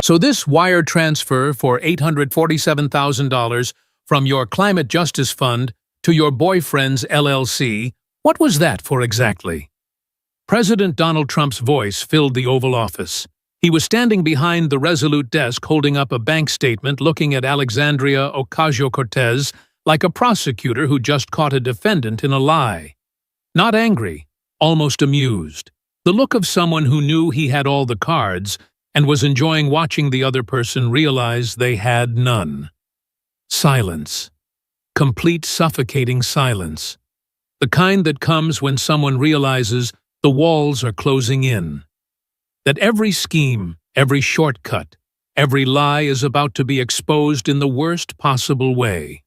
So this wire transfer for $847,000 from your climate justice fund to your boyfriend's LLC, what was that for exactly? President Donald Trump's voice filled the Oval Office. He was standing behind the resolute desk holding up a bank statement looking at Alexandria Ocasio-Cortez like a prosecutor who just caught a defendant in a lie. Not angry, almost amused. The look of someone who knew he had all the cards and was enjoying watching the other person realize they had none. Silence. Complete suffocating silence. The kind that comes when someone realizes the walls are closing in. That every scheme, every shortcut, every lie is about to be exposed in the worst possible way.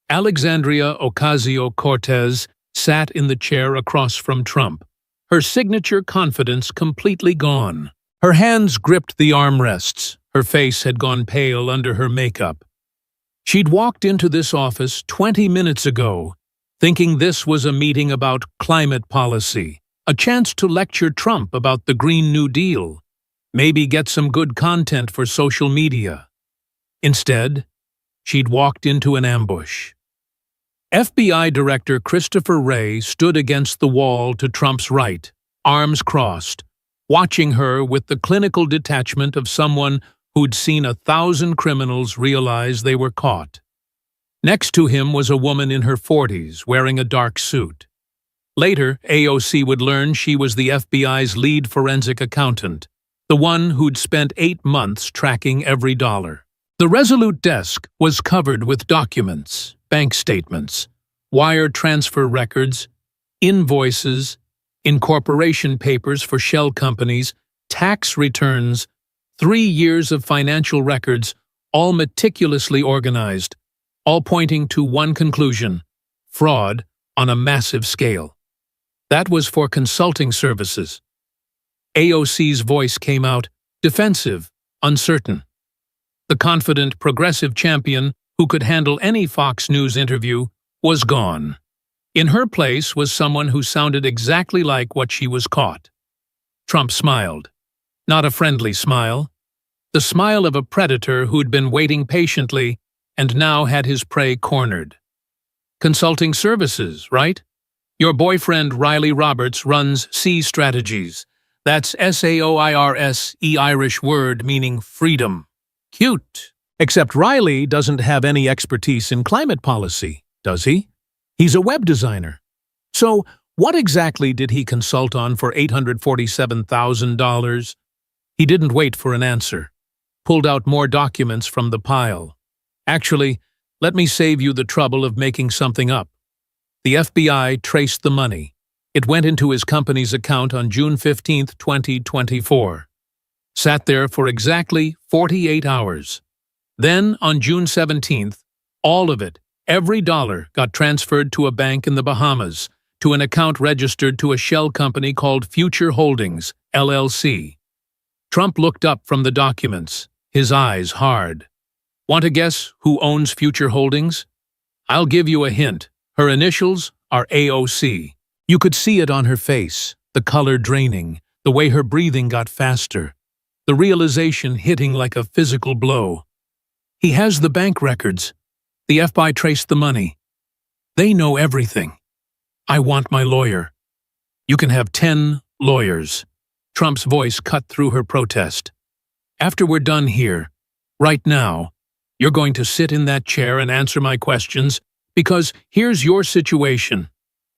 Alexandria Ocasio-Cortez sat in the chair across from Trump, her signature confidence completely gone. Her hands gripped the armrests. Her face had gone pale under her makeup. She'd walked into this office 20 minutes ago, thinking this was a meeting about climate policy, a chance to lecture Trump about the Green New Deal, maybe get some good content for social media. Instead, she'd walked into an ambush. FBI Director Christopher Wray stood against the wall to Trump's right, arms crossed, watching her with the clinical detachment of someone who'd seen 1,000 criminals realize they were caught. Next to him was a woman in her 40s wearing a dark suit. Later, AOC would learn she was the FBI's lead forensic accountant, the one who'd spent 8 months tracking every dollar. The resolute desk was covered with documents, bank statements, wire transfer records, invoices, incorporation papers for shell companies, tax returns, 3 years of financial records, all meticulously organized, all pointing to one conclusion: fraud on a massive scale. That was for consulting services. AOC's voice came out, defensive, uncertain. The confident progressive champion who could handle any Fox News interview was gone. In her place was someone who sounded exactly like what she was caught. Trump smiled. Not a friendly smile. The smile of a predator who'd been waiting patiently and now had his prey cornered. Consulting services, right? Your boyfriend Riley Roberts runs C Strategies. That's SAOIRS, Irish word meaning freedom. Cute. Except Riley doesn't have any expertise in climate policy, does he? He's a web designer. So, what exactly did he consult on for $847,000? He didn't wait for an answer. Pulled out more documents from the pile. Actually, let me save you the trouble of making something up. The FBI traced the money. It went into his company's account on June 15, 2024. Sat there for exactly 48 hours. Then, on June 17th, all of it, every dollar, got transferred to a bank in the Bahamas, to an account registered to a shell company called Future Holdings, LLC. Trump looked up from the documents, his eyes hard. Want to guess who owns Future Holdings? I'll give you a hint. Her initials are AOC. You could see it on her face, the color draining, the way her breathing got faster, the realization hitting like a physical blow. He has the bank records. The FBI traced the money. They know everything. I want my lawyer. You can have 10 lawyers. Trump's voice cut through her protest. After we're done here, right now, you're going to sit in that chair and answer my questions, because here's your situation.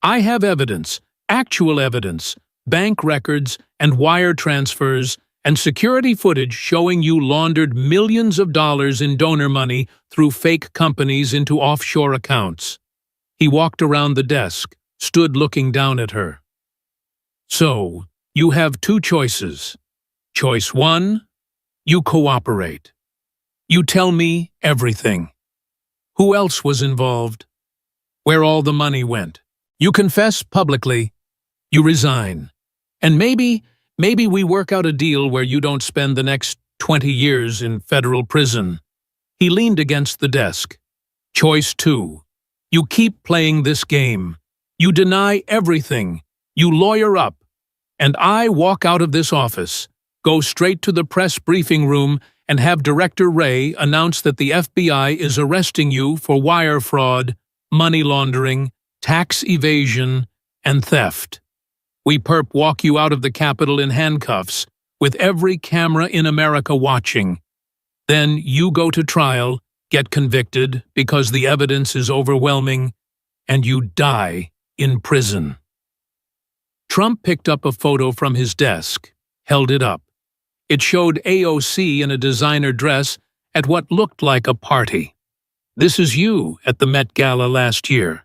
I have evidence, actual evidence, bank records and wire transfers, and security footage showing you laundered millions of dollars in donor money through fake companies into offshore accounts. He walked around the desk, stood looking down at her. So, you have 2 choices. Choice 1, you cooperate. You tell me everything. Who else was involved? Where all the money went? You confess publicly. You resign. And maybe we work out a deal where you don't spend the next 20 years in federal prison. He leaned against the desk. Choice 2. You keep playing this game. You deny everything. You lawyer up. And I walk out of this office, go straight to the press briefing room, and have Director Wray announce that the FBI is arresting you for wire fraud, money laundering, tax evasion, and theft. We perp walk you out of the Capitol in handcuffs, with every camera in America watching. Then you go to trial, get convicted because the evidence is overwhelming, and you die in prison. Trump picked up a photo from his desk, held it up. It showed AOC in a designer dress at what looked like a party. This is you at the Met Gala last year.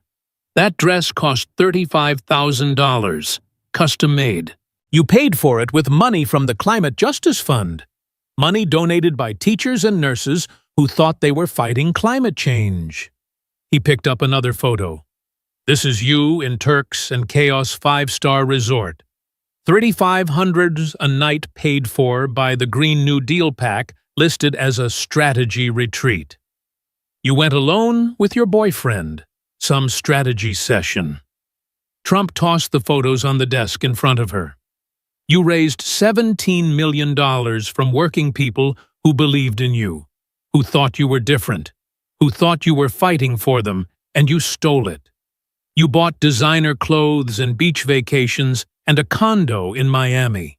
That dress cost $35,000, custom-made. You paid for it with money from the Climate Justice Fund, money donated by teachers and nurses who thought they were fighting climate change. He picked up another photo. This is you in Turks and Caicos 5-star resort. $3,500 a night paid for by the Green New Deal PAC, listed as a strategy retreat. You went alone with your boyfriend, some strategy session. Trump tossed the photos on the desk in front of her. You raised $17 million from working people who believed in you, who thought you were different, who thought you were fighting for them, and you stole it. You bought designer clothes and beach vacations and a condo in Miami.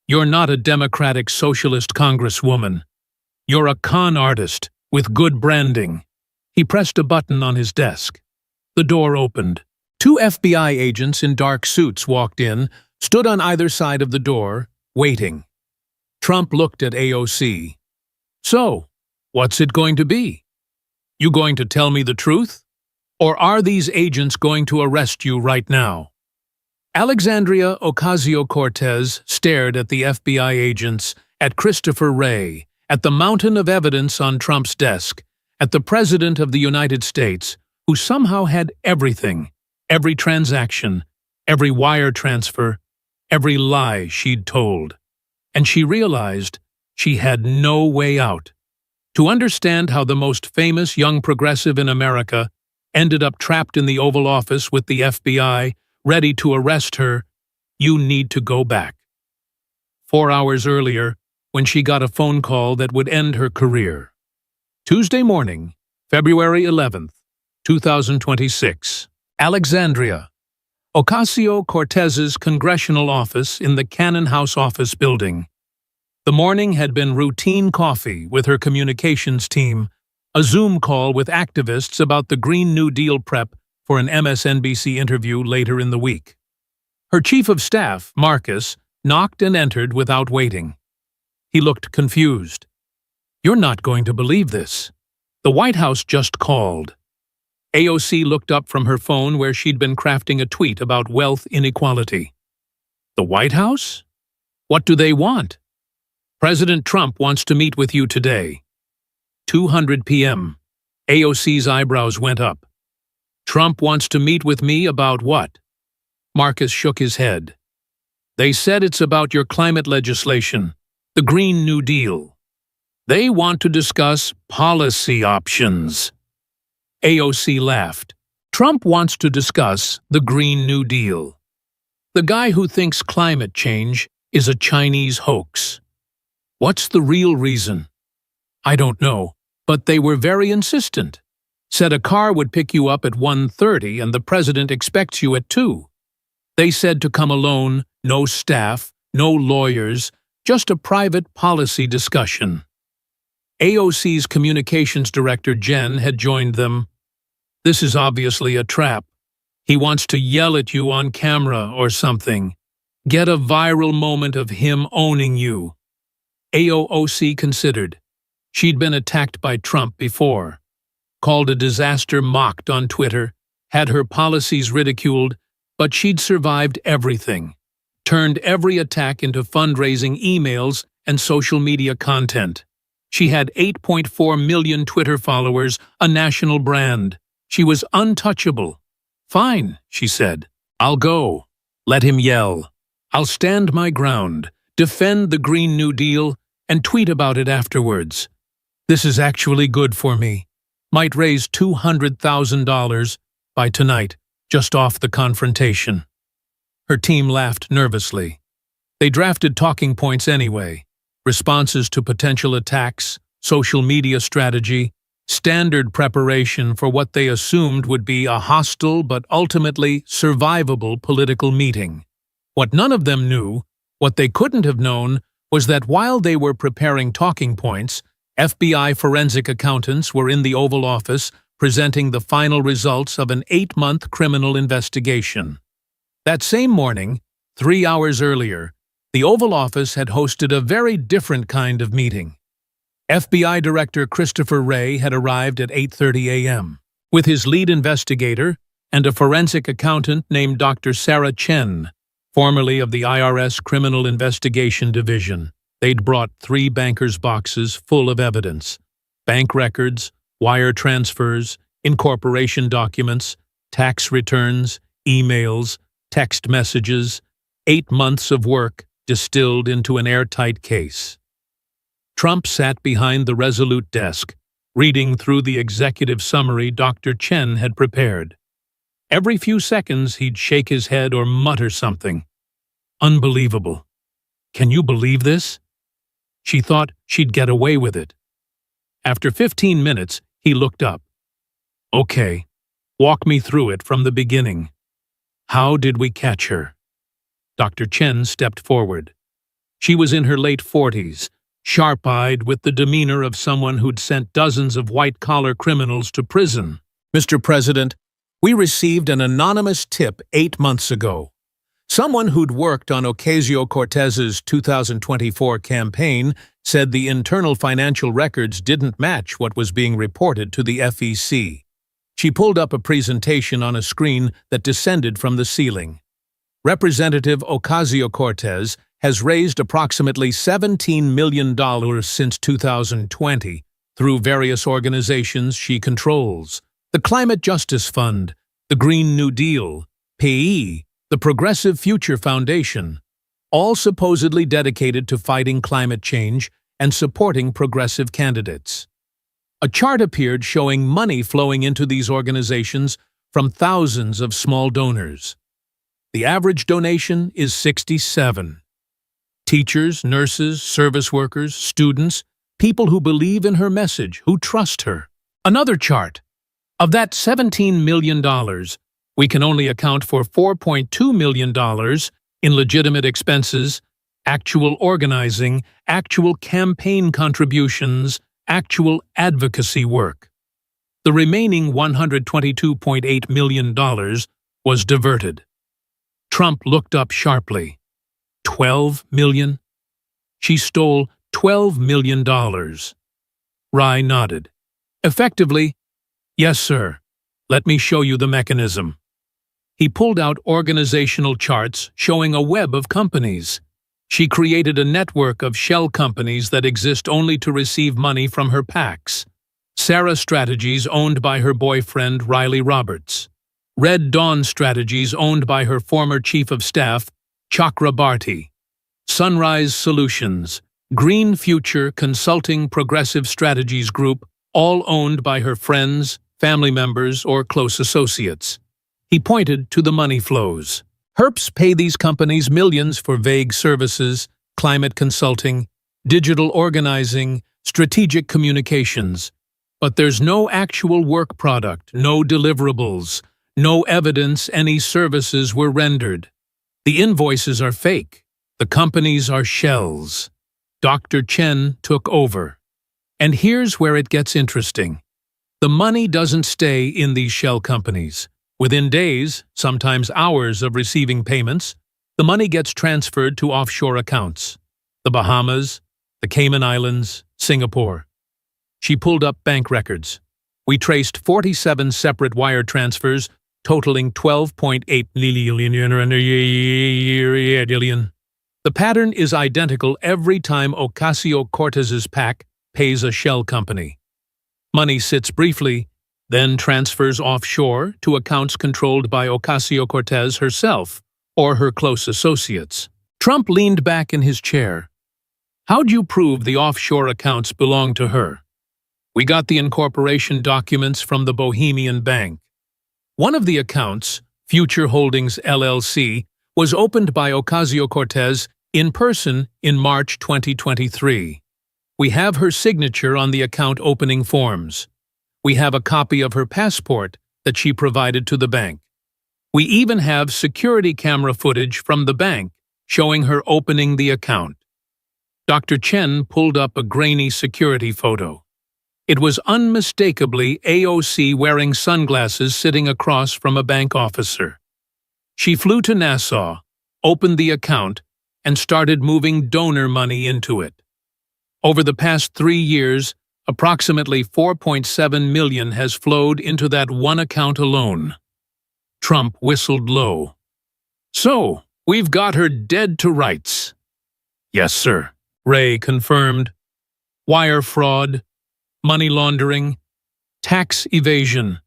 You're not a Democratic Socialist Congresswoman. You're a con artist with good branding. He pressed a button on his desk. The door opened. 2 FBI agents in dark suits walked in, stood on either side of the door, waiting. Trump looked at AOC. So, what's it going to be? You going to tell me the truth? Or are these agents going to arrest you right now? Alexandria Ocasio-Cortez stared at the FBI agents, at Christopher Wray, at the mountain of evidence on Trump's desk, at the President of the United States, who somehow had everything, every transaction, every wire transfer, every lie she'd told. And she realized she had no way out. To understand how the most famous young progressive in America ended up trapped in the Oval Office with the FBI, ready to arrest her, you need to go back. 4 hours earlier, when she got a phone call that would end her career. Tuesday morning, February 11th, 2026. Alexandria Ocasio-Cortez's congressional office in the Cannon House office building. The morning had been routine coffee with her communications team, a Zoom call with activists about the Green New Deal prep for an MSNBC interview later in the week. Her chief of staff, Marcus, knocked and entered without waiting. He looked confused. You're not going to believe this. The White House just called. AOC looked up from her phone where she'd been crafting a tweet about wealth inequality. The White House? What do they want? President Trump wants to meet with you today. 2:00 p.m. AOC's eyebrows went up. Trump wants to meet with me about what? Marcus shook his head. They said it's about your climate legislation, the Green New Deal. They want to discuss policy options. AOC laughed. Trump wants to discuss the Green New Deal. The guy who thinks climate change is a Chinese hoax. What's the real reason? I don't know, but they were very insistent. Said a car would pick you up at 1:30 and the president expects you at 2. They said to come alone, no staff, no lawyers, just a private policy discussion. AOC's communications director, Jen, had joined them. This is obviously a trap. He wants to yell at you on camera or something. Get a viral moment of him owning you. AOC considered. She'd been attacked by Trump before. Called a disaster, mocked on Twitter, had her policies ridiculed, but she'd survived everything. Turned every attack into fundraising emails and social media content. She had 8.4 million Twitter followers, a national brand. She was untouchable. Fine, she said. I'll go. Let him yell. I'll stand my ground, defend the Green New Deal, and tweet about it afterwards. This is actually good for me. Might raise $200,000 by tonight, just off the confrontation. Her team laughed nervously. They drafted talking points anyway. responses to potential attacks, social media strategy, standard preparation for what they assumed would be a hostile but ultimately survivable political meeting. What none of them knew, what they couldn't have known, was that while they were preparing talking points, FBI forensic accountants were in the Oval Office presenting the final results of an 8-month criminal investigation. That same morning, 3 hours earlier, the Oval Office had hosted a very different kind of meeting. FBI Director Christopher Wray had arrived at 8:30 a.m. with his lead investigator and a forensic accountant named Dr. Sarah Chen, formerly of the IRS Criminal Investigation Division. They'd brought 3 bankers' boxes full of evidence: bank records, wire transfers, incorporation documents, tax returns, emails, text messages, 8 months of work distilled into an airtight case. Trump sat behind the resolute desk, reading through the executive summary Dr. Chen had prepared. Every few seconds he'd shake his head or mutter something. Unbelievable. Can you believe this? She thought she'd get away with it. After 15 minutes, he looked up. Okay, walk me through it from the beginning. How did we catch her? Dr. Chen stepped forward. She was in her late 40s, sharp-eyed with the demeanor of someone who'd sent dozens of white-collar criminals to prison. Mr. President, we received an anonymous tip 8 months ago. Someone who'd worked on Ocasio-Cortez's 2024 campaign said the internal financial records didn't match what was being reported to the FEC. She pulled up a presentation on a screen that descended from the ceiling. Representative Ocasio-Cortez has raised approximately $17 million since 2020 through various organizations she controls: the Climate Justice Fund, the Green New Deal, PE, the Progressive Future Foundation, all supposedly dedicated to fighting climate change and supporting progressive candidates. A chart appeared showing money flowing into these organizations from thousands of small donors. The average donation is $67. Teachers, nurses, service workers, students, people who believe in her message, who trust her. Another chart. Of that $17 million, we can only account for $4.2 million in legitimate expenses, actual organizing, actual campaign contributions, actual advocacy work. The remaining $122.8 million was diverted. Trump looked up sharply. 12 million? She stole $12 million. Rye nodded. Effectively, yes, sir. Let me show you the mechanism. He pulled out organizational charts showing a web of companies. She created a network of shell companies that exist only to receive money from her PACs. Sarah Strategies, owned by her boyfriend Riley Roberts. Red Dawn Strategies, owned by her former chief of staff, Chakrabarti. Sunrise Solutions, Green Future Consulting Progressive Strategies Group, all owned by her friends, family members, or close associates. He pointed to the money flows. Herps pay these companies millions for vague services, climate consulting, digital organizing, strategic communications. But there's no actual work product, no deliverables, no evidence any services were rendered. The invoices are fake. The companies are shells. Dr. Chen took over. And here's where it gets interesting. The money doesn't stay in these shell companies. Within days, sometimes hours of receiving payments, the money gets transferred to offshore accounts. The Bahamas, the Cayman Islands, Singapore. She pulled up bank records. We traced 47 separate wire transfers totaling $12.8 million. The pattern is identical every time Ocasio-Cortez's PAC pays a shell company. Money sits briefly, then transfers offshore to accounts controlled by Ocasio-Cortez herself or her close associates. Trump leaned back in his chair. How'd you prove the offshore accounts belong to her? We got the incorporation documents from the Bohemian Bank. One of the accounts, Future Holdings LLC, was opened by Ocasio-Cortez in person in March 2023. We have her signature on the account opening forms. We have a copy of her passport that she provided to the bank. We even have security camera footage from the bank showing her opening the account. Dr. Chen pulled up a grainy security photo. It was unmistakably AOC wearing sunglasses sitting across from a bank officer. She flew to Nassau, opened the account, and started moving donor money into it. Over the past 3 years, approximately $4.7 million has flowed into that one account alone. Trump whistled low. "So, we've got her dead to rights." "Yes, sir," Wray confirmed. "Wire fraud, money laundering, tax evasion,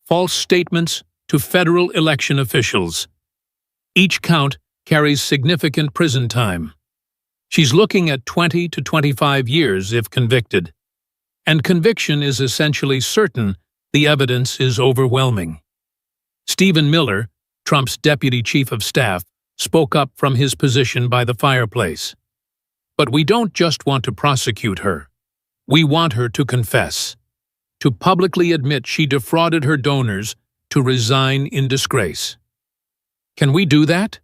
false statements to federal election officials. Each count carries significant prison time. She's looking at 20 to 25 years if convicted. And conviction is essentially certain. The evidence is overwhelming." Stephen Miller, Trump's deputy chief of staff, spoke up from his position by the fireplace. "But we don't just want to prosecute her. We want her to confess, to publicly admit she defrauded her donors, to resign in disgrace." "Can we do that?"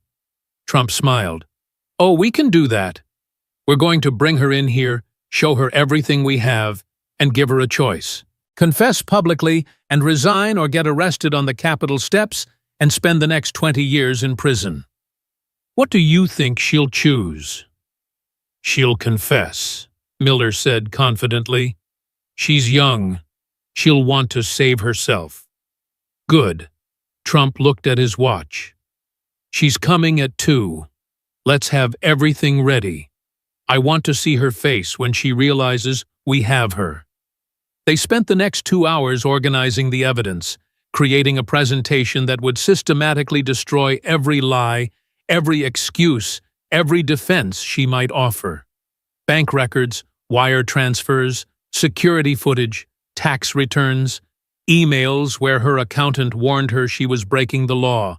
Trump smiled. "Oh, we can do that. We're going to bring her in here, show her everything we have, and give her a choice. Confess publicly and resign, or get arrested on the Capitol steps and spend the next 20 years in prison. What do you think she'll choose?" "She'll confess," Miller said confidently. "She's young. She'll want to save herself." "Good." Trump looked at his watch. "She's coming at 2. Let's have everything ready. I want to see her face when she realizes we have her." They spent the next 2 hours organizing the evidence, creating a presentation that would systematically destroy every lie, every excuse, every defense she might offer. Bank records, wire transfers, security footage, tax returns, emails where her accountant warned her she was breaking the law,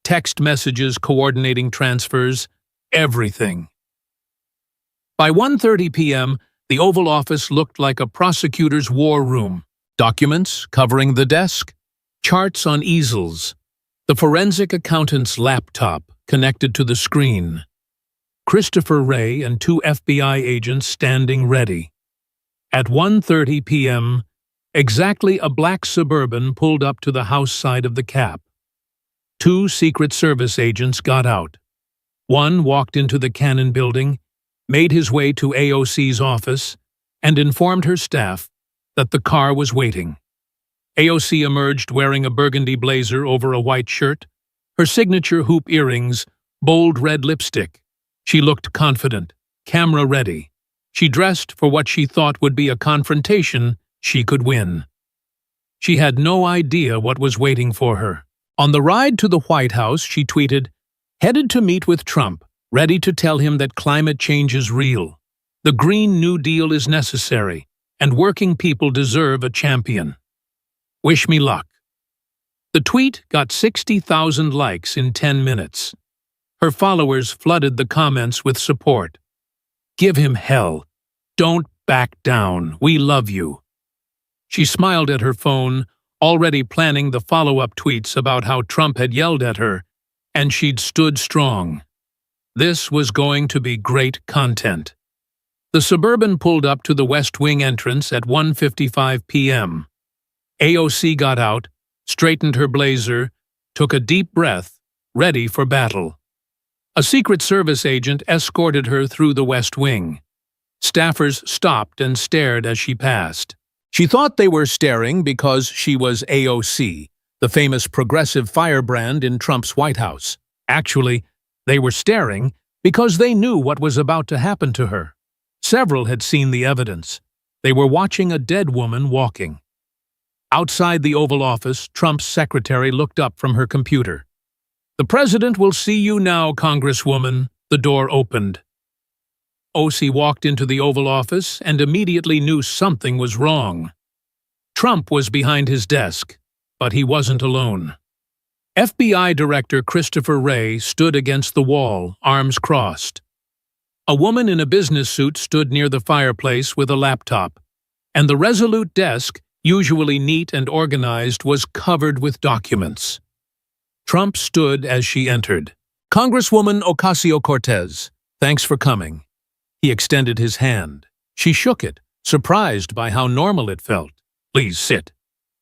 text messages coordinating transfers, everything. By 1:30 p.m., the Oval Office looked like a prosecutor's war room. Documents covering the desk, charts on easels, the forensic accountant's laptop connected to the screen, Christopher Wray and 2 FBI agents standing ready. At 1:30 p.m., exactly, a black Suburban pulled up to the house side of the Cap. 2 Secret Service agents got out. One walked into the Cannon building, made his way to AOC's office, and informed her staff that the car was waiting. AOC emerged wearing a burgundy blazer over a white shirt, her signature hoop earrings, bold red lipstick. She looked confident, camera ready. She dressed for what she thought would be a confrontation she could win. She had no idea what was waiting for her. On the ride to the White House, she tweeted, "Headed to meet with Trump, ready to tell him that climate change is real. The Green New Deal is necessary, and working people deserve a champion. Wish me luck." The tweet got 60,000 likes in 10 minutes. Her followers flooded the comments with support. "Give him hell. Don't back down. We love you." She smiled at her phone, already planning the follow-up tweets about how Trump had yelled at her, and she'd stood strong. This was going to be great content. The Suburban pulled up to the West Wing entrance at 1:55 p.m. AOC got out, straightened her blazer, took a deep breath, ready for battle. A Secret Service agent escorted her through the West Wing. Staffers stopped and stared as she passed. She thought they were staring because she was AOC, the famous progressive firebrand in Trump's White House. Actually, they were staring because they knew what was about to happen to her. Several had seen the evidence. They were watching a dead woman walking. Outside the Oval Office, Trump's secretary looked up from her computer. "The president will see you now, Congresswoman." The door opened. AOC walked into the Oval Office and immediately knew something was wrong. Trump was behind his desk, but he wasn't alone. FBI Director Christopher Wray stood against the wall, arms crossed. A woman in a business suit stood near the fireplace with a laptop, and the resolute desk, usually neat and organized, was covered with documents. Trump stood as she entered. "Congresswoman Ocasio-Cortez, thanks for coming." He extended his hand. She shook it, surprised by how normal it felt. "Please sit."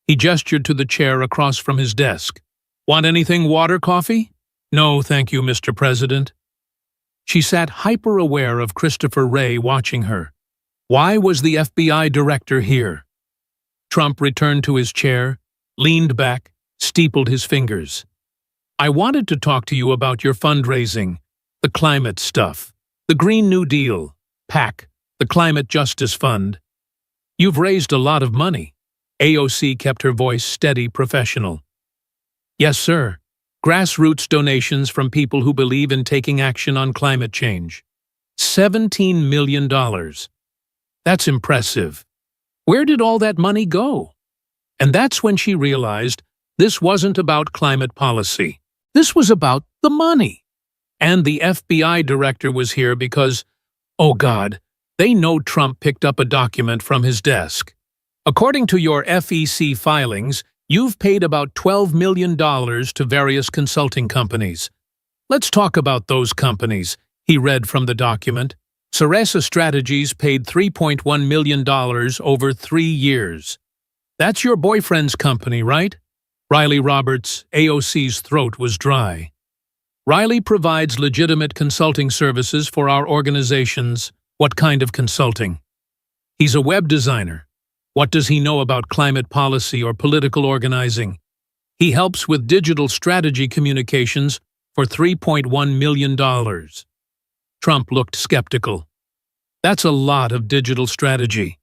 He gestured to the chair across from his desk. "Want anything, water, coffee?" "No, thank you, Mr. President." She sat hyper-aware of Christopher Wray watching her. Why was the FBI director here? Trump returned to his chair, leaned back, steepled his fingers. "I wanted to talk to you about your fundraising, the climate stuff, the Green New Deal, PAC, the Climate Justice Fund. You've raised a lot of money." AOC kept her voice steady, professional. "Yes, sir. Grassroots donations from people who believe in taking action on climate change. $17 million. That's impressive. Where did all that money go?" And that's when she realized this wasn't about climate policy. This was about the money. And the FBI director was here because, oh God, they know Trump picked up a document from his desk. According to your FEC filings, you've paid about $12 million to various consulting companies. Let's talk about those companies, he read from the document. Sarasa Strategies paid $3.1 million over 3 years. That's your boyfriend's company, right? Riley Roberts, AOC's throat was dry. Riley provides legitimate consulting services for our organizations. What kind of consulting? He's a web designer. What does he know about climate policy or political organizing? He helps with digital strategy communications for $3.1 million. Trump looked skeptical. That's a lot of digital strategy.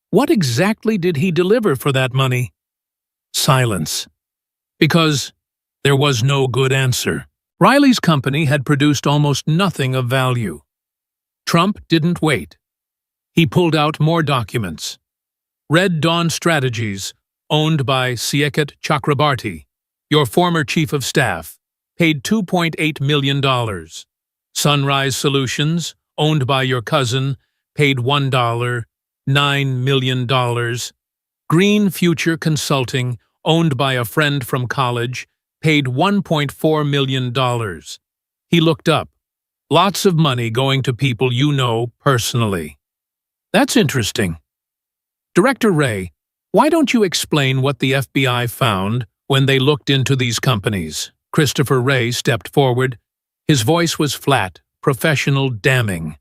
What exactly did he deliver for that money? Silence. Because there was no good answer. Riley's company had produced almost nothing of value. Trump didn't wait. He pulled out more documents. Red Dawn Strategies, owned by Curated Chakrabarty, your former chief of staff, paid $2.8 million. Sunrise Solutions, owned by your cousin, paid $9 million. Green Future Consulting, owned by a friend from college, paid $1.4 million. He looked up. Lots of money going to people you know personally. That's interesting. Director Wray, why don't you explain what the FBI found when they looked into these companies? Christopher Wray stepped forward. His voice was flat, professional, damning.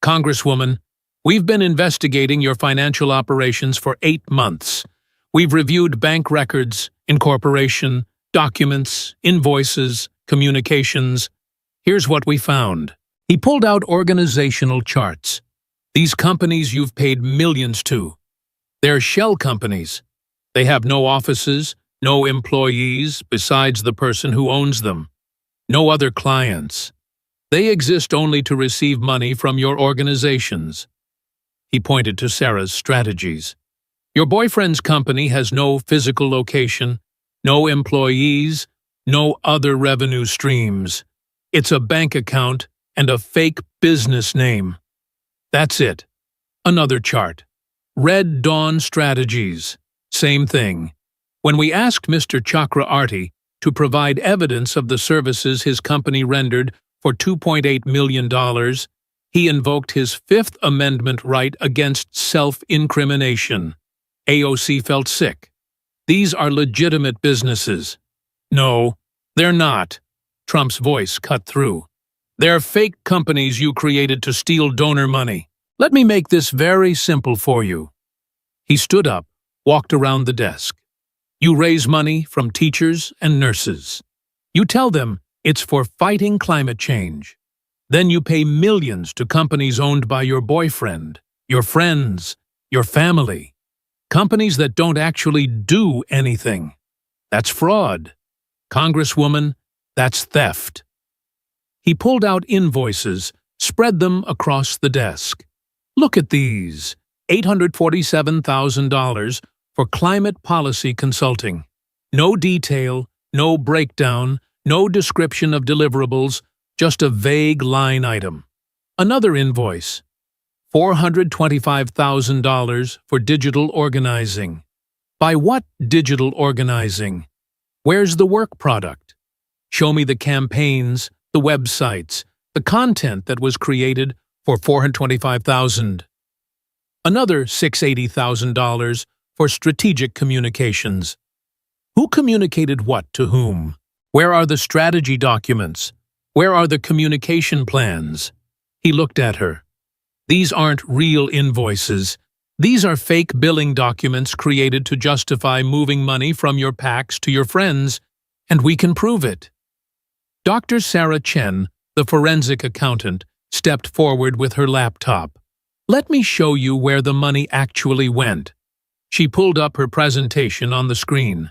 "Congresswoman, we've been investigating your financial operations for 8 months. We've reviewed bank records, incorporation, documents, invoices, communications. Here's what we found." He pulled out organizational charts. "These companies you've paid millions to. They're shell companies. They have no offices, no employees besides the person who owns them. No other clients. They exist only to receive money from your organizations." He pointed to Sarah's strategies. "Your boyfriend's company has no physical location, no employees, no other revenue streams. It's a bank account and a fake business name. That's it." Another chart. Red Dawn Strategies. Same thing. When we asked Mr. Chakrabarty to provide evidence of the services his company rendered for $2.8 million, he invoked his Fifth Amendment right against self-incrimination. AOC felt sick. "These are legitimate businesses." "No, they're not." Trump's voice cut through. "They're fake companies you created to steal donor money. Let me make this very simple for you." He stood up, walked around the desk. "You raise money from teachers and nurses. You tell them it's for fighting climate change. Then you pay millions to companies owned by your boyfriend, your friends, your family. Companies that don't actually do anything. That's fraud. Congresswoman, that's theft." He pulled out invoices, spread them across the desk. "Look at these. $847,000 for climate policy consulting. No detail, no breakdown, no description of deliverables, just a vague line item. Another invoice, $425,000 for digital organizing. By what digital organizing? Where's the work product? Show me the campaigns, the websites, the content that was created for $425,000. Another $680,000 for strategic communications. Who communicated what to whom? Where are the strategy documents? Where are the communication plans? He looked at her. These aren't real invoices. These are fake billing documents created to justify moving money from your PACs to your friends, and we can prove it. Dr. Sarah Chen, the forensic accountant, stepped forward with her laptop. Let me show you where the money actually went. She pulled up her presentation on the screen.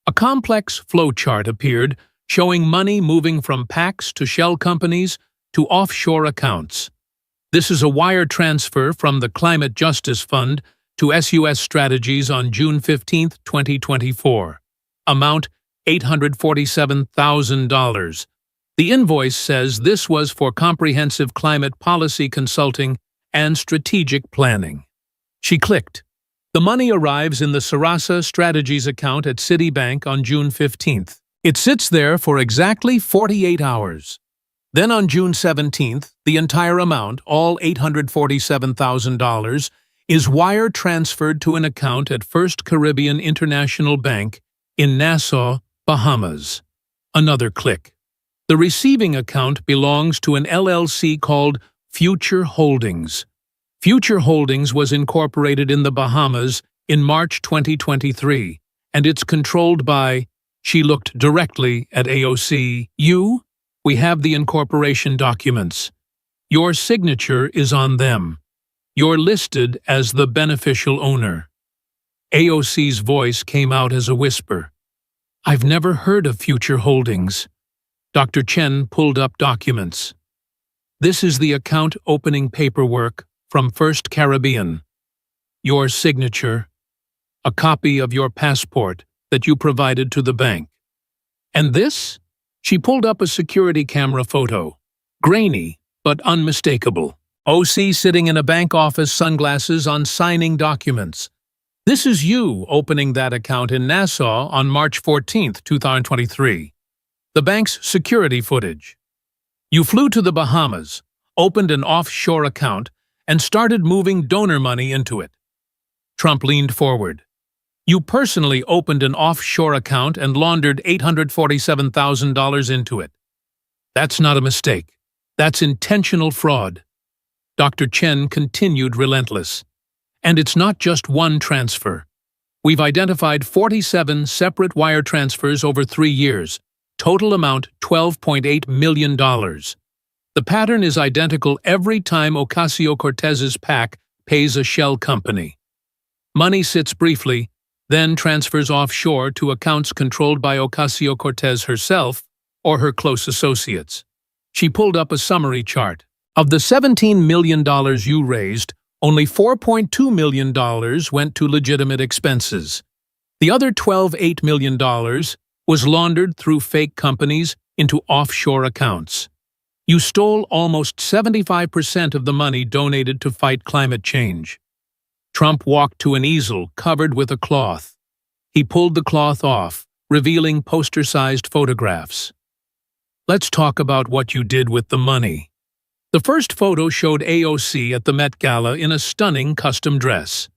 A complex flowchart appeared, showing money moving from PACs to shell companies to offshore accounts. This is a wire transfer from the Climate Justice Fund to SUS Strategies on June 15, 2024. Amount $847,000. The invoice says this was for comprehensive climate policy consulting and strategic planning. She clicked. The money arrives in the Sarasa Strategies account at Citibank on June 15th. It sits there for exactly 48 hours. Then on June 17th, the entire amount, all $847,000, is wire transferred to an account at First Caribbean International Bank in Nassau, Bahamas. Another click. The receiving account belongs to an LLC called Future Holdings. Future Holdings was incorporated in the Bahamas in March 2023, and it's controlled by... She looked directly at AOC. You? We have the incorporation documents. Your signature is on them. You're listed as the beneficial owner. AOC's voice came out as a whisper. I've never heard of Future Holdings. Dr. Chen pulled up documents. This is the account opening paperwork from First Caribbean. Your signature. A copy of your passport that you provided to the bank. And this? She pulled up a security camera photo. Grainy, but unmistakable. OC sitting in a bank office, sunglasses on, signing documents. This is you opening that account in Nassau on March 14, 2023. The bank's security footage. You flew to the Bahamas, opened an offshore account, and started moving donor money into it. Trump leaned forward. You personally opened an offshore account and laundered $847,000 into it. That's not a mistake. That's intentional fraud. Dr. Chen continued relentless. And it's not just one transfer. We've identified 47 separate wire transfers over 3 years. Total amount $12.8 million. The pattern is identical every time Ocasio-Cortez's PAC pays a shell company. Money sits briefly, then transfers offshore to accounts controlled by Ocasio-Cortez herself or her close associates. She pulled up a summary chart. Of the $17 million you raised, only $4.2 million went to legitimate expenses. The other $12.8 million was laundered through fake companies into offshore accounts. You stole almost 75% of the money donated to fight climate change. Trump walked to an easel covered with a cloth. He pulled the cloth off, revealing poster-sized photographs. Let's talk about what you did with the money. The first photo showed AOC at the Met Gala in a stunning custom dress.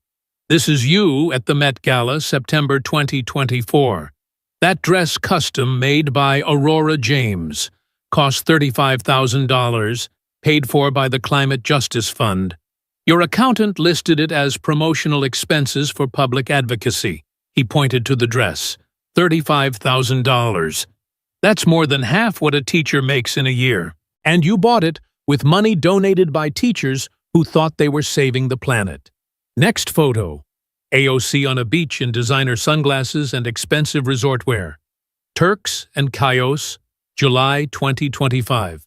This is you at the Met Gala, September 2024. That dress, custom made by Aurora James, cost $35,000, paid for by the Climate Justice Fund. Your accountant listed it as promotional expenses for public advocacy. He pointed to the dress. $35,000. That's more than half what a teacher makes in a year. And you bought it with money donated by teachers who thought they were saving the planet. Next photo. AOC on a beach in designer sunglasses and expensive resort wear. Turks and Caicos, July 2025.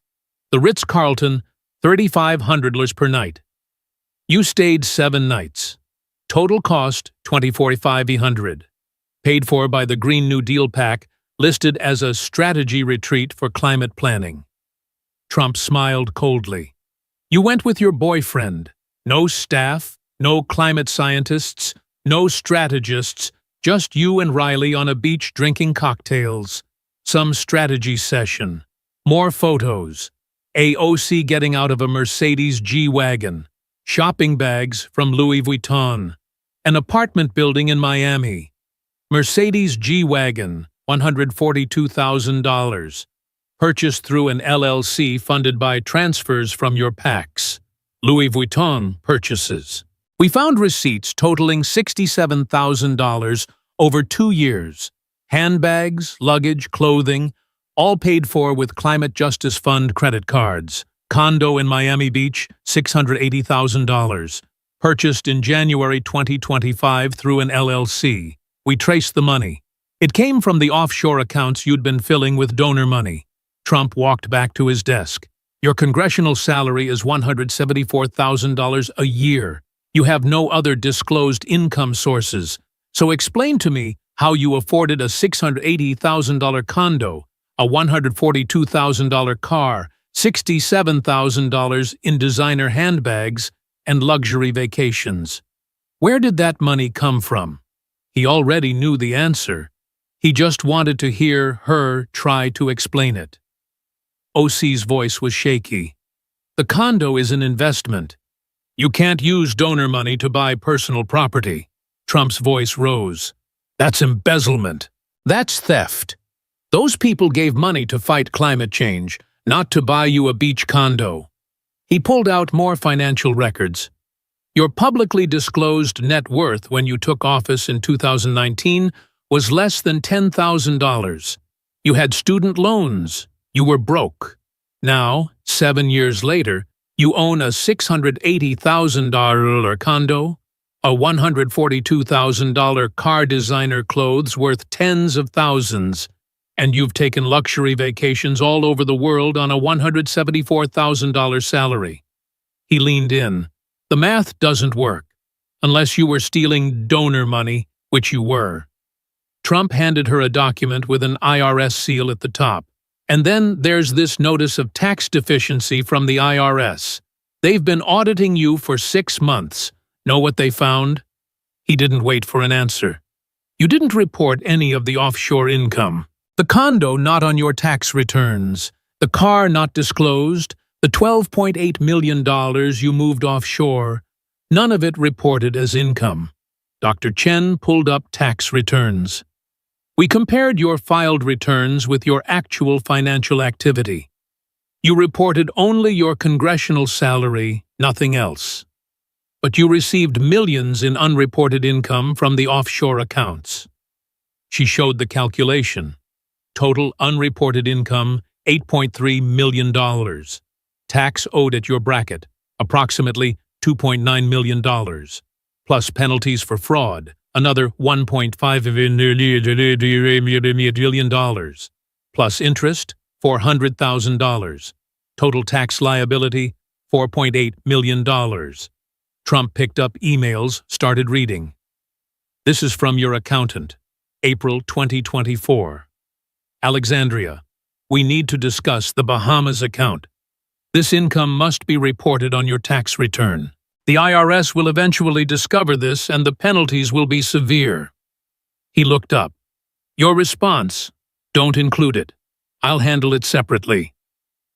The Ritz-Carlton, $3,500 per night. You stayed 7 nights. Total cost $24,500. Paid for by the Green New Deal PAC, listed as a strategy retreat for climate planning. Trump smiled coldly. You went with your boyfriend. No staff, no climate scientists, no strategists, just you and Riley on a beach drinking cocktails. Some strategy session. More photos. AOC getting out of a Mercedes G-Wagon. Shopping bags from Louis Vuitton. An apartment building in Miami. Mercedes G-Wagon, $142,000. Purchased through an LLC funded by transfers from your PACs. Louis Vuitton purchases. We found receipts totaling $67,000 over 2 years. Handbags, luggage, clothing, all paid for with Climate Justice Fund credit cards. Condo in Miami Beach, $680,000. Purchased in January 2025 through an LLC. We traced the money. It came from the offshore accounts you'd been filling with donor money. Trump walked back to his desk. Your congressional salary is $174,000 a year. You have no other disclosed income sources. So explain to me how you afforded a $680,000 condo, a $142,000 car, $67,000 in designer handbags, and luxury vacations. Where did that money come from? He already knew the answer. He just wanted to hear her try to explain it. OC's voice was shaky. The condo is an investment. You can't use donor money to buy personal property. Trump's voice rose. That's embezzlement. That's theft. Those people gave money to fight climate change, not to buy you a beach condo. He pulled out more financial records. Your publicly disclosed net worth when you took office in 2019 was less than $10,000. You had student loans. You were broke. Now, 7 years later, you own a $680,000 condo, a $142,000 car designer clothes worth tens of thousands, and you've taken luxury vacations all over the world on a $174,000 salary. He leaned in. The math doesn't work, unless you were stealing donor money, which you were. Trump handed her a document with an IRS seal at the top. And then there's this notice of tax deficiency from the IRS. They've been auditing you for 6 months. Know what they found? He didn't wait for an answer. You didn't report any of the offshore income. The condo not on your tax returns. The car not disclosed. The $12.8 million you moved offshore. None of it reported as income. Dr. Chen pulled up tax returns. We compared your filed returns with your actual financial activity. You reported only your congressional salary, nothing else. But you received millions in unreported income from the offshore accounts. She showed the calculation. Total unreported income, $8.3 million. Tax owed at your bracket, approximately $2.9 million. Plus penalties for fraud, another $1.5 million. Plus interest, $400,000. Total tax liability, $4.8 million. Trump picked up emails, started reading. This is from your accountant, April 2024. Alexandria, we need to discuss the Bahamas account. This income must be reported on your tax return. The IRS will eventually discover this and the penalties will be severe. He looked up. Your response, don't include it. I'll handle it separately.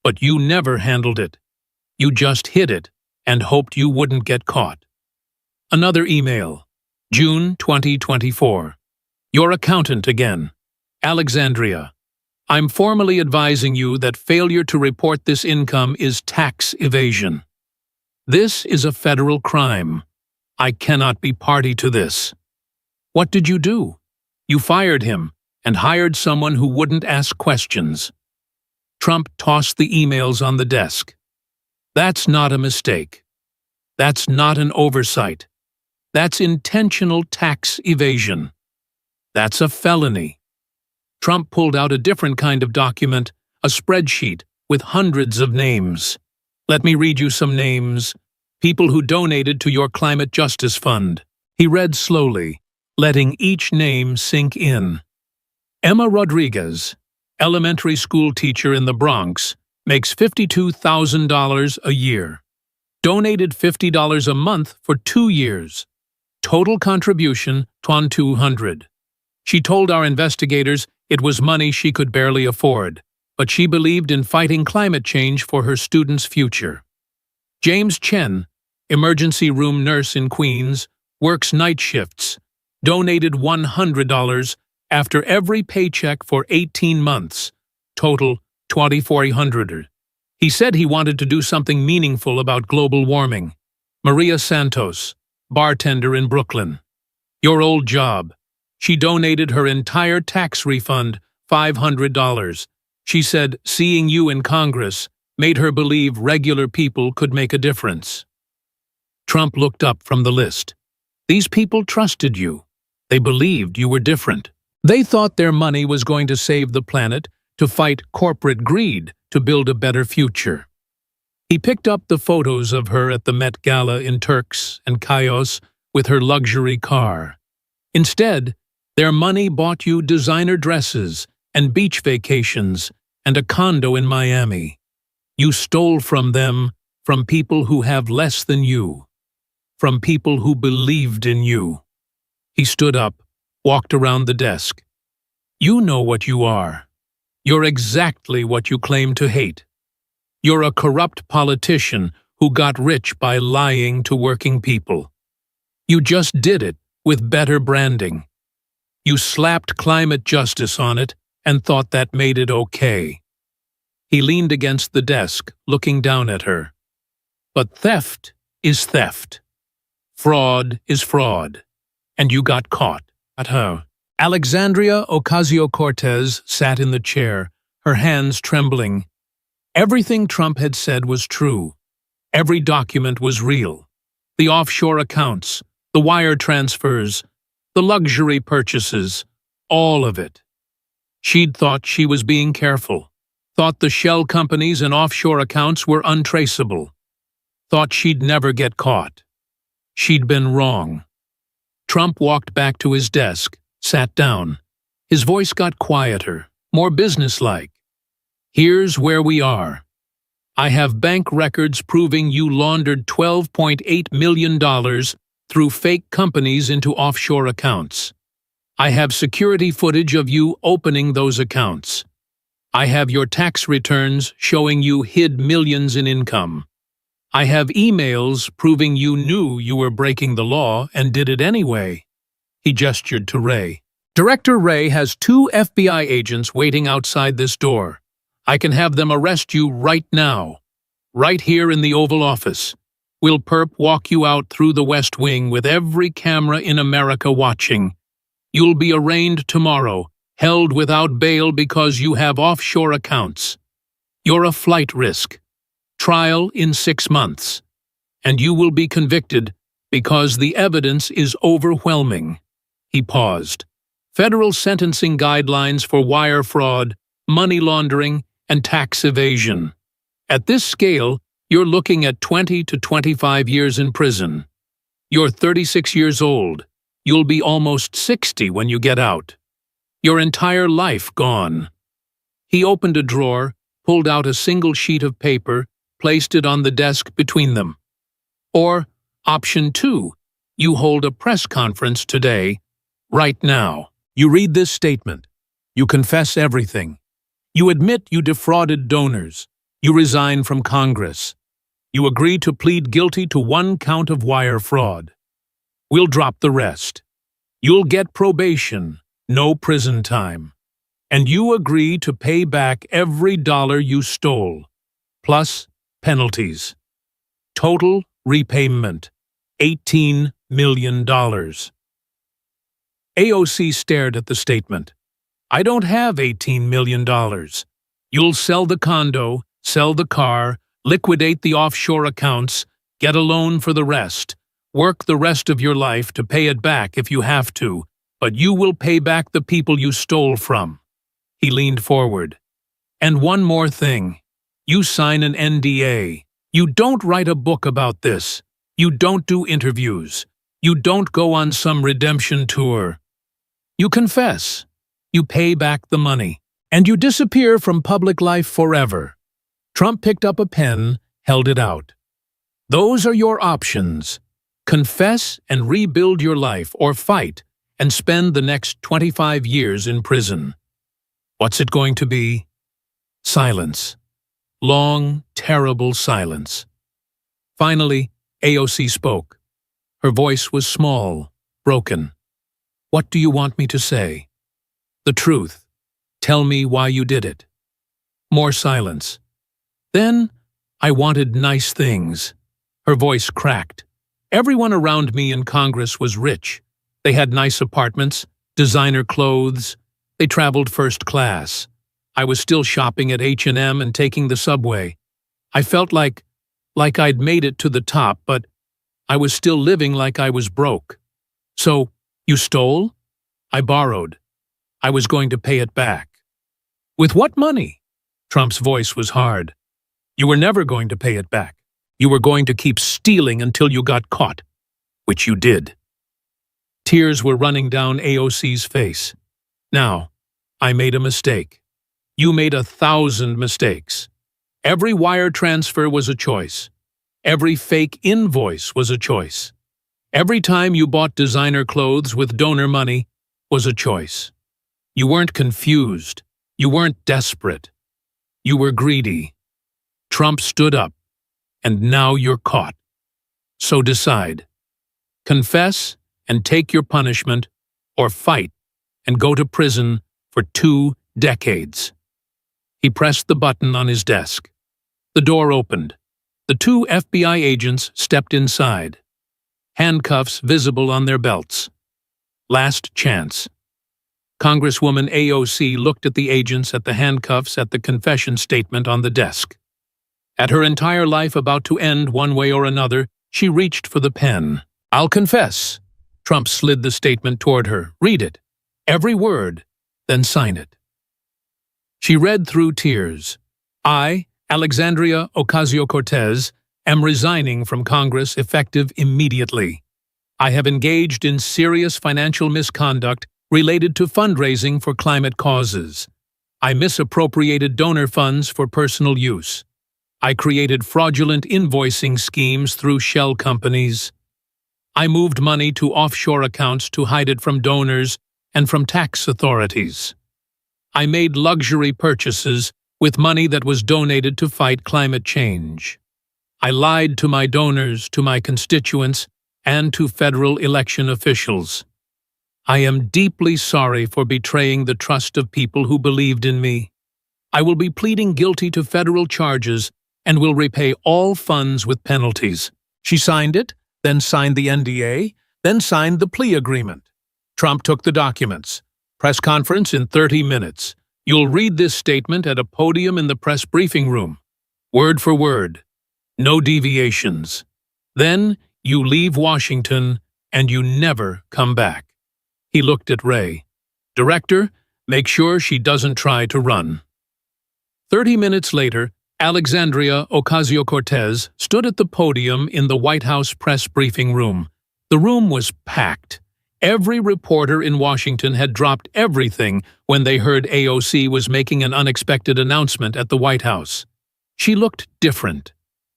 But you never handled it. You just hid it and hoped you wouldn't get caught. Another email, June 2024. Your accountant again. Alexandria, I'm formally advising you that failure to report this income is tax evasion. This is a federal crime. I cannot be party to this. What did you do? You fired him and hired someone who wouldn't ask questions. Trump tossed the emails on the desk. That's not a mistake. That's not an oversight. That's intentional tax evasion. That's a felony. Trump pulled out a different kind of document, a spreadsheet with hundreds of names. Let me read you some names. People who donated to your Climate Justice Fund. He read slowly, letting each name sink in. Emma Rodriguez, elementary school teacher in the Bronx, makes $52,000 a year. Donated $50 a month for 2 years. Total contribution, $200. She told our investigators it was money she could barely afford, but she believed in fighting climate change for her students' future. James Chen, emergency room nurse in Queens, works night shifts, donated $100 after every paycheck for 18 months, total $2,400. He said he wanted to do something meaningful about global warming. Maria Santos, bartender in Brooklyn. Your old job. She donated her entire tax refund, $500. She said seeing you in Congress made her believe regular people could make a difference. Trump looked up from the list. These people trusted you. They believed you were different. They thought their money was going to save the planet, to fight corporate greed, to build a better future. He picked up the photos of her at the Met Gala in Turks and Caicos with her luxury car. Instead, their money bought you designer dresses and beach vacations and a condo in Miami. You stole from them, from people who have less than you, from people who believed in you. He stood up, walked around the desk. You know what you are. You're exactly what you claim to hate. You're a corrupt politician who got rich by lying to working people. You just did it with better branding. You slapped climate justice on it and thought that made it okay. He leaned against the desk, looking down at her. But theft is theft. Fraud is fraud. And you got caught. At her. Alexandria Ocasio-Cortez sat in the chair, her hands trembling. Everything Trump had said was true. Every document was real. The offshore accounts, the wire transfers, the luxury purchases, all of it. She'd thought she was being careful, thought the shell companies and offshore accounts were untraceable, thought she'd never get caught. She'd been wrong. Trump walked back to his desk, sat down. His voice got quieter, more businesslike. Here's where we are. I have bank records proving you laundered $12.8 million through fake companies into offshore accounts. I have security footage of you opening those accounts. I have your tax returns showing you hid millions in income. I have emails proving you knew you were breaking the law and did it anyway. He gestured to Ray. Director Ray has 2 FBI agents waiting outside this door. I can have them arrest you right now. Right here in the Oval Office. We'll walk you out through the West Wing with every camera in America watching. You'll be arraigned tomorrow, held without bail because you have offshore accounts. You're a flight risk. Trial in 6 months. And you will be convicted because the evidence is overwhelming. He paused. Federal sentencing guidelines for wire fraud, money laundering, and tax evasion. At this scale, you're looking at 20 to 25 years in prison. You're 36 years old. You'll be almost 60 when you get out. Your entire life gone. He opened a drawer, pulled out a single sheet of paper, placed it on the desk between them. Or, option 2, you hold a press conference today, right now. You read this statement. You confess everything. You admit you defrauded donors. You resign from Congress. You agree to plead guilty to 1 count of wire fraud. We'll drop the rest. You'll get probation, no prison time. And you agree to pay back every dollar you stole, plus penalties. Total repayment, $18 million. AOC stared at the statement. I don't have $18 million. You'll sell the condo, sell the car, liquidate the offshore accounts, get a loan for the rest, work the rest of your life to pay it back if you have to, but you will pay back the people you stole from. He leaned forward. And one more thing. You sign an NDA. You don't write a book about this. You don't do interviews. You don't go on some redemption tour. You confess. You pay back the money. And you disappear from public life forever. Trump picked up a pen, held it out. Those are your options. Confess and rebuild your life, or fight and spend the next 25 years in prison. What's it going to be? Silence. Long, terrible silence. Finally, AOC spoke. Her voice was small, broken. What do you want me to say? The truth. Tell me why you did it. More silence. Then, I wanted nice things. Her voice cracked. Everyone around me in Congress was rich. They had nice apartments, designer clothes. They traveled first class. I was still shopping at H&M and taking the subway. I felt like I'd made it to the top, but I was still living like I was broke. So, you stole? I borrowed. I was going to pay it back. With what money? Trump's voice was hard. You were never going to pay it back. You were going to keep stealing until you got caught, which you did. Tears were running down AOC's face. Now, I made a mistake. You made 1,000 mistakes. Every wire transfer was a choice. Every fake invoice was a choice. Every time you bought designer clothes with donor money was a choice. You weren't confused. You weren't desperate. You were greedy. Trump stood up, and now you're caught. So decide. Confess and take your punishment, or fight and go to prison for 2 decades. He pressed the button on his desk. The door opened. The 2 FBI agents stepped inside. Handcuffs visible on their belts. Last chance. Congresswoman AOC looked at the agents, at the handcuffs, at the confession statement on the desk. At her entire life about to end one way or another, she reached for the pen. I'll confess. Trump slid the statement toward her. Read it. Every word. Then sign it. She read through tears. I, Alexandria Ocasio-Cortez, am resigning from Congress effective immediately. I have engaged in serious financial misconduct related to fundraising for climate causes. I misappropriated donor funds for personal use. I created fraudulent invoicing schemes through shell companies. I moved money to offshore accounts to hide it from donors and from tax authorities. I made luxury purchases with money that was donated to fight climate change. I lied to my donors, to my constituents, and to federal election officials. I am deeply sorry for betraying the trust of people who believed in me. I will be pleading guilty to federal charges and will repay all funds with penalties. She signed it, then signed the NDA, then signed the plea agreement. Trump took the documents. Press conference in 30 minutes. You'll read this statement at a podium in the press briefing room. Word for word. No deviations. Then you leave Washington and you never come back. He looked at Ray. Director, make sure she doesn't try to run. 30 minutes later, Alexandria Ocasio-Cortez stood at the podium in the White House press briefing room. The room was packed. Every reporter in Washington had dropped everything when they heard AOC was making an unexpected announcement at the White House. She looked different.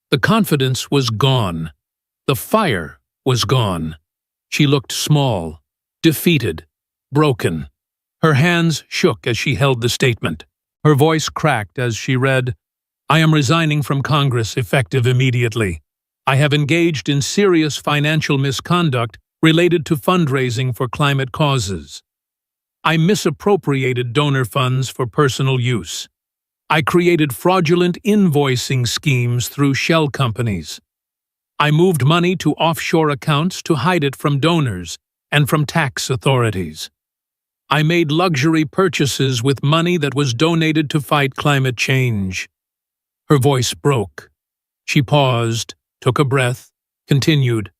The confidence was gone. The fire was gone. She looked small, defeated, broken. Her hands shook as she held the statement. Her voice cracked as she read, I am resigning from Congress effective immediately. I have engaged in serious financial misconduct related to fundraising for climate causes. I misappropriated donor funds for personal use. I created fraudulent invoicing schemes through shell companies. I moved money to offshore accounts to hide it from donors and from tax authorities. I made luxury purchases with money that was donated to fight climate change. Her voice broke. She paused, took a breath, continued.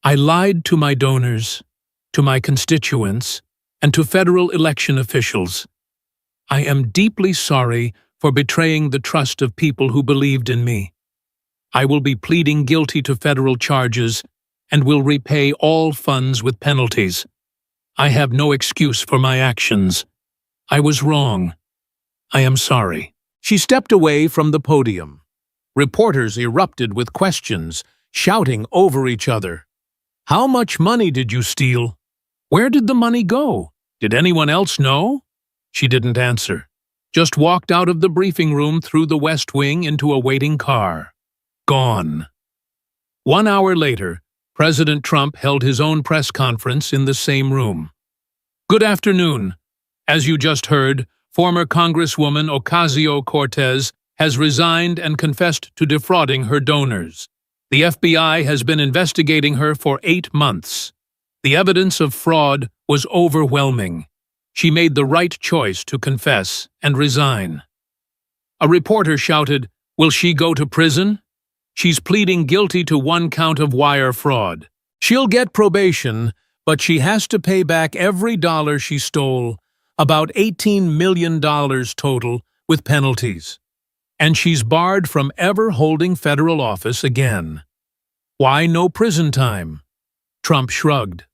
I lied to my donors, to my constituents, and to federal election officials. I am deeply sorry for betraying the trust of people who believed in me. I will be pleading guilty to federal charges and will repay all funds with penalties. I have no excuse for my actions. I was wrong. I am sorry. She stepped away from the podium. Reporters erupted with questions. shouting over each other. "How much money did you steal? Where did the money go? Did anyone else know?" She didn't answer, just walked out of the briefing room through the West Wing into a waiting car. Gone. 1 hour later, President Trump held his own press conference in the same room. "Good afternoon. As you just heard, former Congresswoman Ocasio-Cortez has resigned and confessed to defrauding her donors. The FBI has been investigating her for 8 months. The evidence of fraud was overwhelming. She made the right choice to confess and resign." A reporter shouted, "Will she go to prison?" "She's pleading guilty to 1 count of wire fraud. She'll get probation, but she has to pay back every dollar she stole, about $18 million total, with penalties. And she's barred from ever holding federal office again." Why no prison time? Trump shrugged.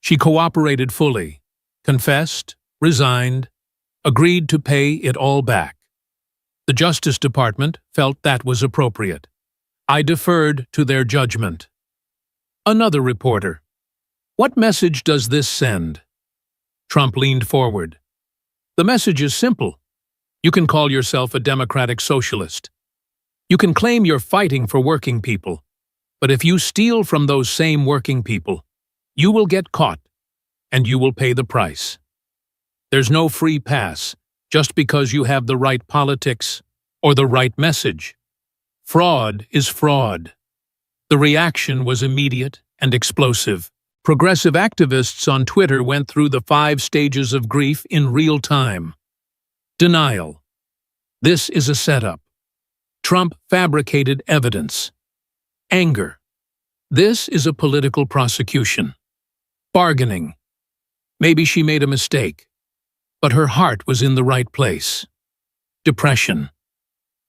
She cooperated fully, confessed, resigned, agreed to pay it all back. The Justice Department felt that was appropriate. I deferred to their judgment. Another reporter. "What message does this send?" Trump leaned forward. "The message is simple. You can call yourself a democratic socialist. You can claim you're fighting for working people. But if you steal from those same working people, you will get caught, and you will pay the price. There's no free pass just because you have the right politics or the right message. Fraud is fraud." The reaction was immediate and explosive. Progressive activists on Twitter went through the 5 stages of grief in real time. Denial. This is a setup. Trump fabricated evidence. Anger. This is a political prosecution. Bargaining. Maybe she made a mistake, but her heart was in the right place. Depression.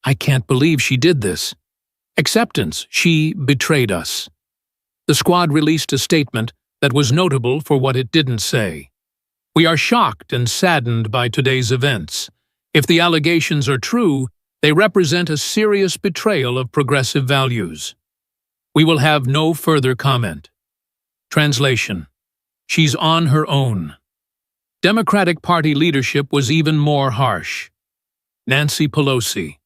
I can't believe she did this. Acceptance. She betrayed us. The squad released a statement that was notable for what it didn't say. "We are shocked and saddened by today's events. If the allegations are true, they represent a serious betrayal of progressive values. We will have no further comment." Translation. She's on her own. Democratic Party leadership was even more harsh. Nancy Pelosi.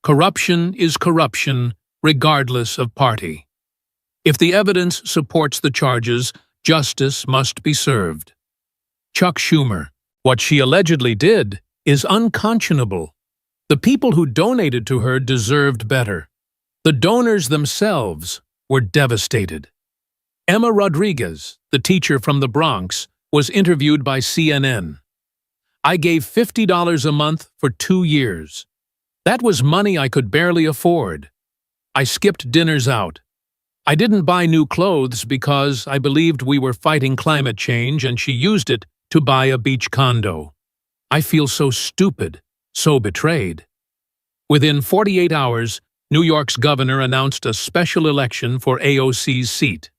Corruption is corruption, regardless of party. If the evidence supports the charges, justice must be served. Chuck Schumer. What she allegedly did is unconscionable. The people who donated to her deserved better. The donors themselves were devastated. Emma Rodriguez, the teacher from the Bronx, was interviewed by CNN. "I gave $50 a month for 2 years. That was money I could barely afford. I skipped dinners out. I didn't buy new clothes because I believed we were fighting climate change, and she used it to buy a beach condo. I feel so stupid, so betrayed." Within 48 hours, New York's governor announced a special election for AOC's seat.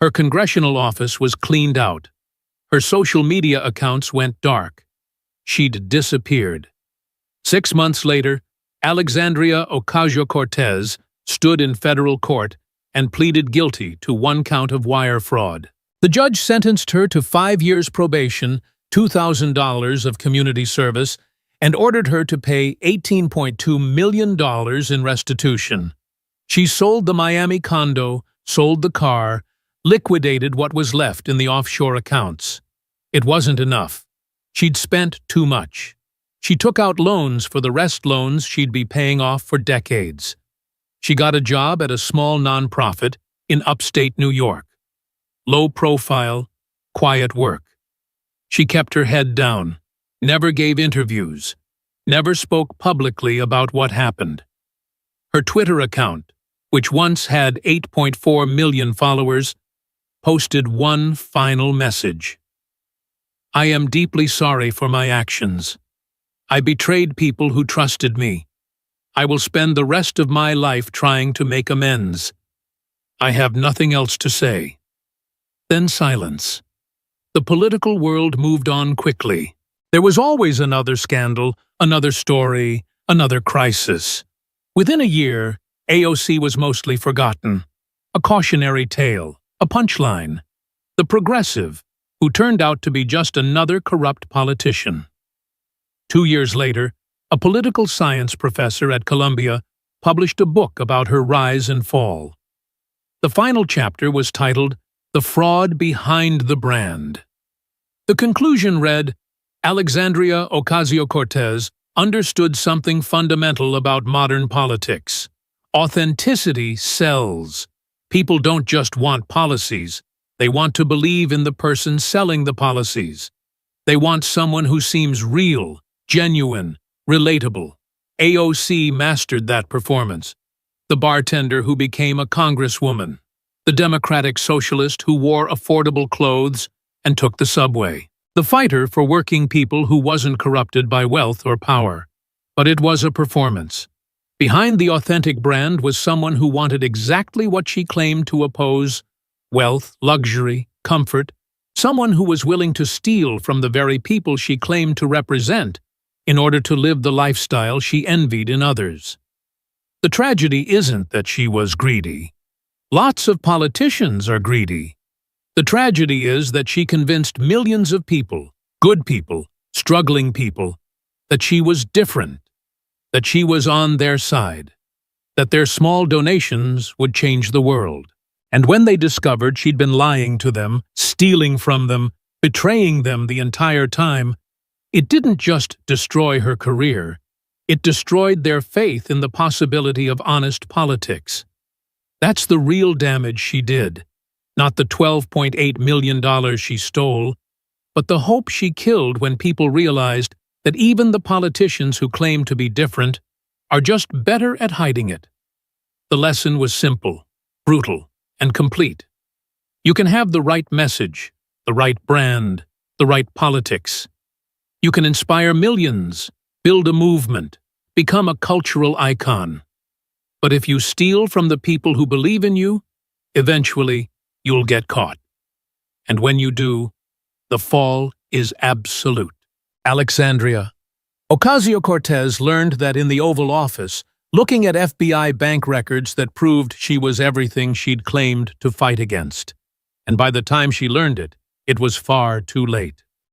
Her congressional office was cleaned out. Her social media accounts went dark. She'd disappeared. 6 months later, Alexandria Ocasio-Cortez stood in federal court and pleaded guilty to 1 count of wire fraud. The judge sentenced her to 5 years probation, $2,000 of community service, and ordered her to pay $18.2 million in restitution. She sold the Miami condo, sold the car, liquidated what was left in the offshore accounts. It wasn't enough. She'd spent too much. She took out loans for the rest loans she'd be paying off for decades. She got a job at a small nonprofit in upstate New York. Low profile, quiet work. She kept her head down, never gave interviews, never spoke publicly about what happened. Her Twitter account, which once had 8.4 million followers, posted one final message. "I am deeply sorry for my actions. I betrayed people who trusted me. I will spend the rest of my life trying to make amends. I have nothing else to say." Then silence. The political world moved on quickly. There was always another scandal, another story, another crisis. Within a year, AOC was mostly forgotten. a cautionary tale, a punchline. The progressive, who turned out to be just another corrupt politician. 2 years later, a political science professor at Columbia published a book about her rise and fall. The final chapter was titled The Fraud Behind the Brand. The conclusion read, Alexandria Ocasio-Cortez understood something fundamental about modern politics. Authenticity sells. People don't just want policies. They want to believe in the person selling the policies. They want someone who seems real, genuine, relatable. AOC mastered that performance. The bartender who became a congresswoman. The democratic socialist who wore affordable clothes and took the subway. The fighter for working people who wasn't corrupted by wealth or power. But it was a performance. Behind the authentic brand was someone who wanted exactly what she claimed to oppose: wealth, luxury, comfort. Someone who was willing to steal from the very people she claimed to represent in order to live the lifestyle she envied in others. The tragedy isn't that she was greedy. Lots of politicians are greedy. The tragedy is that she convinced millions of people, good people, struggling people, that she was different, that she was on their side, that their small donations would change the world. And when they discovered she'd been lying to them, stealing from them, betraying them the entire time, it didn't just destroy her career, it destroyed their faith in the possibility of honest politics. That's the real damage she did. Not the $12.8 million she stole, but the hope she killed when people realized that even the politicians who claim to be different are just better at hiding it. The lesson was simple, brutal, and complete. You can have the right message, the right brand, the right politics. You can inspire millions, build a movement, become a cultural icon. But if you steal from the people who believe in you, eventually you'll get caught. And when you do, the fall is absolute. Alexandria Ocasio-Cortez learned that in the Oval Office, looking at FBI bank records that proved she was everything she'd claimed to fight against. And by the time she learned it, it was far too late.